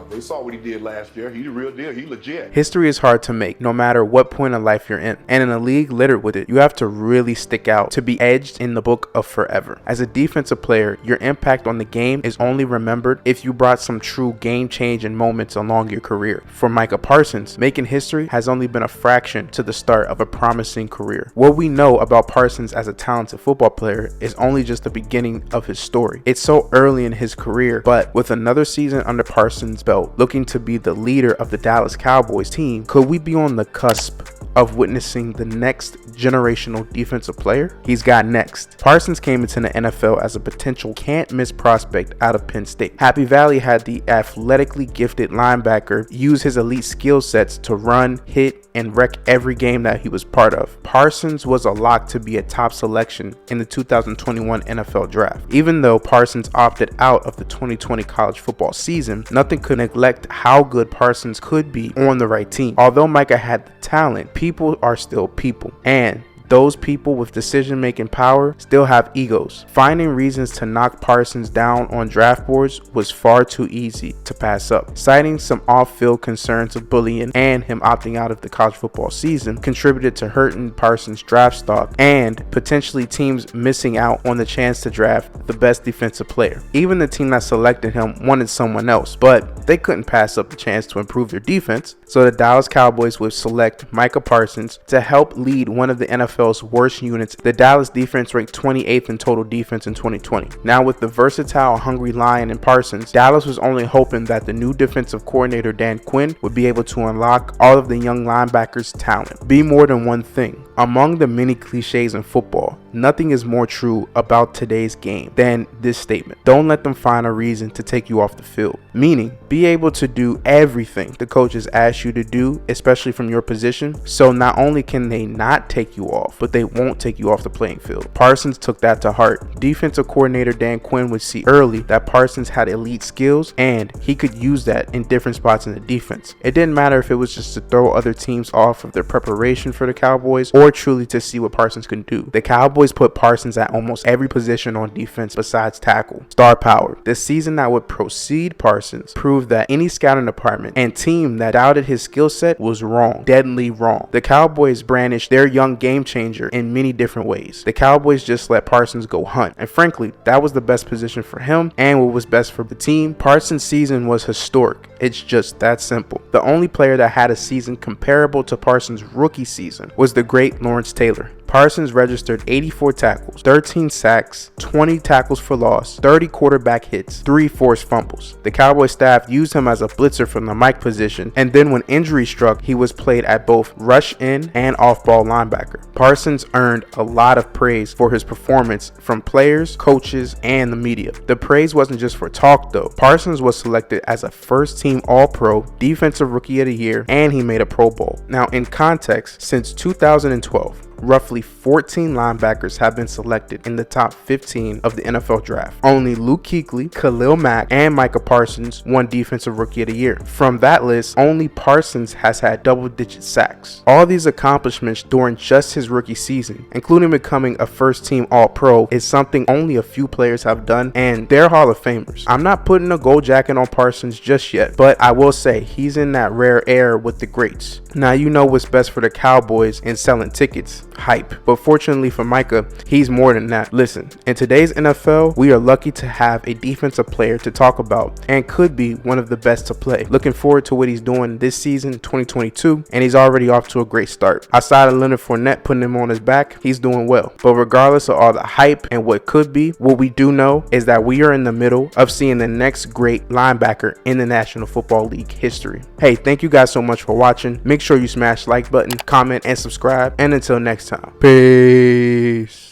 They saw what he did last year. He the real deal. He legit. History is hard to make, no matter what point in life you're in. And in a league littered with it, you have to really stick out to be edged in the book of forever. As a defensive player, your impact on the game is only remembered if you brought some true game-changing moments along your career. For Micah Parsons, making history has only been a fraction to the start of a promising career. What we know about Parsons as a talented football player is only just the beginning of his story. It's so early in his career, but with another season under Parsons' belt, looking to be the leader of the Dallas Cowboys team, could we be on the cusp of witnessing the next generational defensive player? He's got next. Parsons came into the NFL as a potential can't-miss prospect out of Penn State. Happy Valley had the athletically gifted linebacker use his elite skill sets to run, hit, and wreck every game that he was part of. Parsons was a lock to be a top selection in the 2021 NFL Draft. Even though Parsons opted out of the 2020 college football season, nothing could neglect how good Parsons could be on the right team. Although Micah had the talent, people are still people, and those people with decision-making power still have egos. Finding reasons to knock Parsons down on draft boards was far too easy to pass up. Citing some off-field concerns of bullying and him opting out of the college football season contributed to hurting Parsons' draft stock and potentially teams missing out on the chance to draft the best defensive player. Even the team that selected him wanted someone else, but they couldn't pass up the chance to improve their defense, so the Dallas Cowboys would select Micah Parsons to help lead one of the NFL's worst units. The Dallas defense ranked 28th in total defense in 2020. Now with the versatile, hungry Lion in Parsons, Dallas was only hoping that the new defensive coordinator Dan Quinn would be able to unlock all of the young linebackers' talent. Be more than one thing. Among the many cliches in football, nothing is more true about today's game than this statement. Don't let them find a reason to take you off the field. Meaning, be able to do everything the coaches ask you to do, especially from your position, so not only can they not take you off, but they won't take you off the playing field. Parsons took that to heart. Defensive coordinator Dan Quinn would see early that Parsons had elite skills and he could use that in different spots in the defense. It didn't matter if it was just to throw other teams off of their preparation for the Cowboys or truly to see what Parsons can do. The Cowboys put Parsons at almost every position on defense besides tackle. Star power. The season that would precede Parsons proved that any scouting department and team that doubted his skill set was wrong. Deadly wrong. The Cowboys brandished their young game changer in many different ways. The Cowboys just let Parsons go hunt, and frankly, that was the best position for him and what was best for the team. Parsons' season was historic. It's just that simple. The only player that had a season comparable to Parsons' rookie season was the great Lawrence Taylor. Parsons registered 84 tackles, 13 sacks, 20 tackles for loss, 30 quarterback hits, 3 forced fumbles. The Cowboys staff used him as a blitzer from the Mike position, and then when injury struck, he was played at both rush in and off-ball linebacker. Parsons earned a lot of praise for his performance from players, coaches, and the media. The praise wasn't just for talk though. Parsons was selected as a first-team All-Pro, Defensive Rookie of the Year, and he made a Pro Bowl. Now in context, since 2012, roughly 14 linebackers have been selected in the top 15 of the NFL Draft. Only Luke Kuechly, Khalil Mack, and Micah Parsons won Defensive Rookie of the Year. From that list, only Parsons has had double-digit sacks. All these accomplishments during just his rookie season, including becoming a first-team All-Pro, is something only a few players have done, and they're Hall of Famers. I'm not putting a gold jacket on Parsons just yet, but I will say he's in that rare air with the greats. Now you know what's best for the Cowboys in selling tickets. Hype. But fortunately for Micah, he's more than that. Listen, in today's NFL, we are lucky to have a defensive player to talk about and could be one of the best to play. Looking forward to what he's doing this season, 2022, and he's already off to a great start. Outside of Leonard Fournette putting him on his back, he's doing well. But regardless of all the hype and what could be, what we do know is that we are in the middle of seeing the next great linebacker in the National Football League history. Hey, thank you guys so much for watching. Make sure you smash the like button, comment, and subscribe. And until next time, peace.